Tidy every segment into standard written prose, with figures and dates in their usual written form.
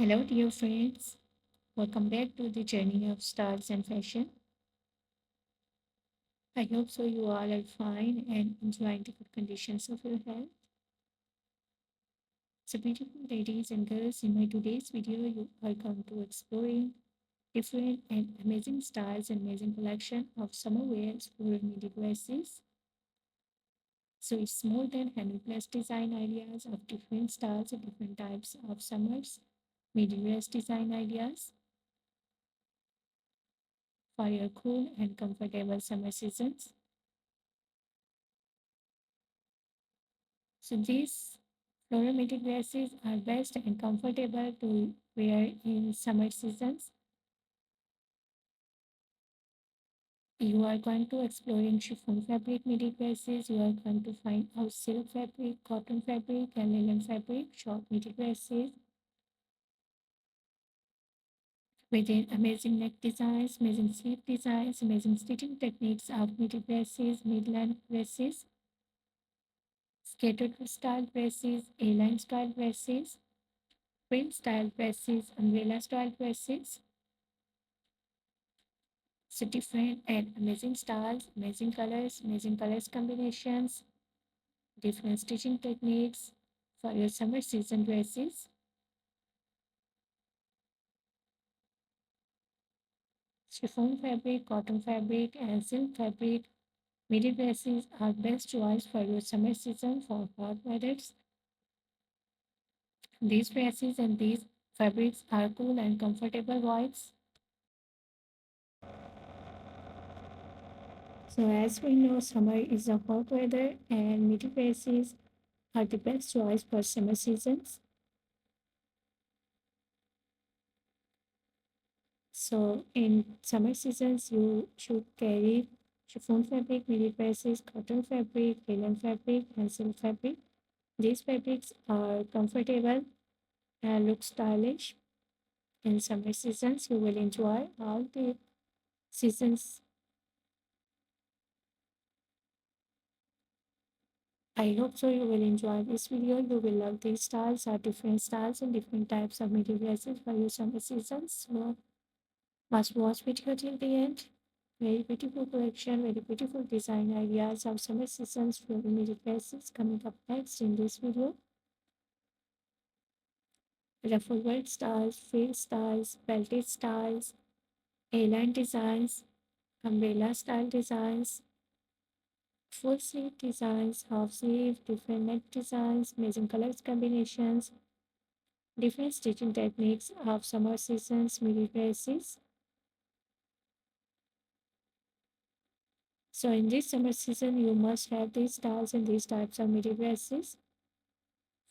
Hello, dear friends. Welcome back to the journey of styles and fashion. I hope so you all are fine and enjoying the good conditions of your health. So, beautiful ladies and girls, in my today's video, you are going to exploring different and amazing styles and amazing collection of summer wears for midi dresses. So, it's more than 100 plus design ideas of different styles and different types of summers midi dress design ideas for your cool and comfortable summer seasons. So these floramatic dresses are best and comfortable to wear in summer seasons. You are going to explore in chiffon fabric midi dresses. You are going to find out silk fabric, cotton fabric, and linen fabric, short midi dresses within amazing neck designs, amazing sleeve designs, amazing stitching techniques of midi dresses, midline dresses, skater style dresses, A-line style dresses, print style dresses, umbrella style dresses. So different and amazing colors combinations, different stitching techniques for your summer season dresses. Chiffon fabric, cotton fabric, and silk fabric midi dresses are best choice for your summer season for hot weathers. These dresses and these fabrics are cool and comfortable whites. So as we know, summer is a hot weather and midi dresses are the best choice for summer seasons. So in summer seasons, you should carry chiffon fabric, midi dresses, cotton fabric, linen fabric, and silk fabric. These fabrics are comfortable and look stylish. In summer seasons, you will enjoy all the seasons. I hope so you will enjoy this video. You will love these styles, are different styles and different types of midi dresses for your summer seasons. So must watch video till the end. Very beautiful collection, very beautiful design ideas of summer seasons for immediate dresses coming up next in this video. Ruffle work styles, frill styles, belted styles, A-line designs, umbrella style designs, full sleeve designs, half sleeve, different neck designs, amazing colors combinations, different stitching techniques of summer seasons midi dresses. So in this summer season, you must have these styles and these types of midi dresses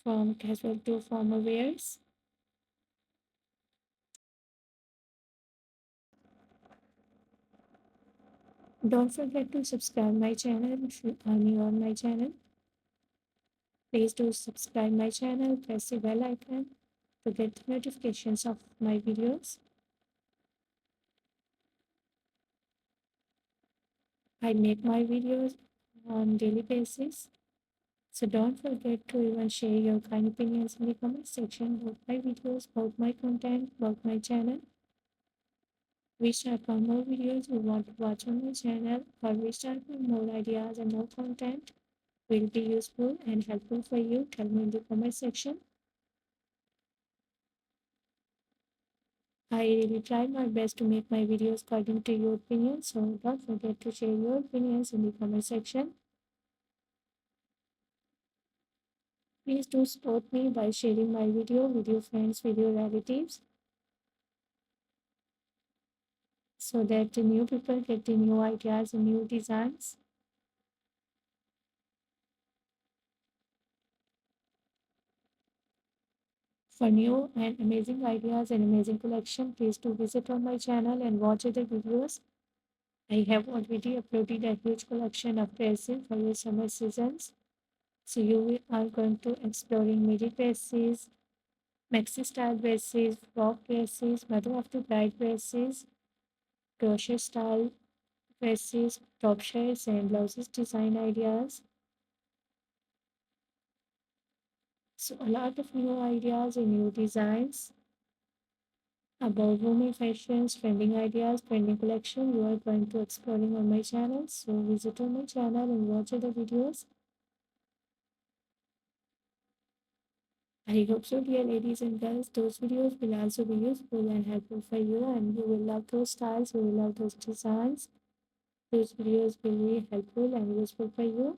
from casual to formal wears. Don't forget to subscribe my channel if you are new on my channel. Please do subscribe my channel, press the bell icon to get notifications of my videos. I make my videos on daily basis. So don't forget to even share your kind opinions in the comment section about my videos, about my content, about my channel. Wish I for more videos you want to watch on my channel, or wish I for more ideas and more content will be useful and helpful for you. Tell me in the comment section. I really try my best to make my videos according to your opinions, so don't forget to share your opinions in the comment section. Please do support me by sharing my video with your friends, with your relatives, so that the new people get the new ideas and new designs. For new and amazing ideas and amazing collection, please do visit on my channel and watch other videos. I have already uploaded a huge collection of dresses for your summer seasons. So are going to exploring midi dresses, maxi style dresses, frock dresses, mother of the bride dresses, crochet style dresses, top shirts and blouses design ideas. So a lot of new ideas and new designs. about women fashions, trending ideas, trending collection you are going to exploring on my channel. So visit on my channel and watch other videos. I hope so, dear ladies and girls. Those videos will also be useful and helpful for you, and you will love those styles, you will love those designs. Those videos will be helpful and useful for you.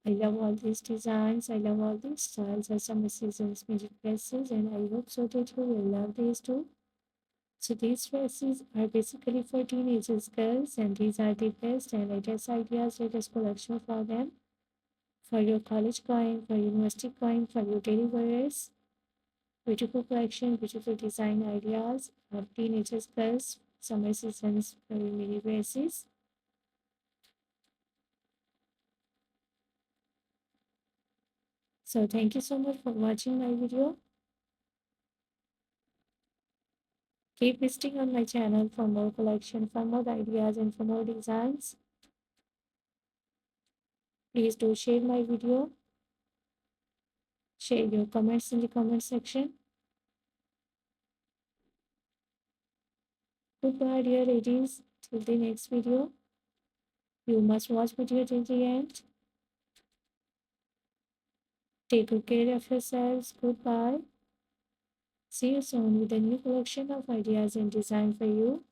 I love all these designs. I love all these styles as summer season's magic dresses, and I hope so that you will love these too. So these dresses are basically for teenagers, girls, and these are the best and latest ideas, latest collection for them, for your college going, for university going, for your daily wears. Beautiful collection, beautiful design ideas of teenagers, girls, summer seasons, very mini dresses. So thank you so much for watching my video. Keep visiting on my channel for more collection, for more ideas, and for more designs. Please do share my video. Share your comments in the comment section. Goodbye, dear ladies. Till the next video. You must watch video till the end. Take good care of yourselves. Goodbye. See you soon with a new collection of ideas and design for you.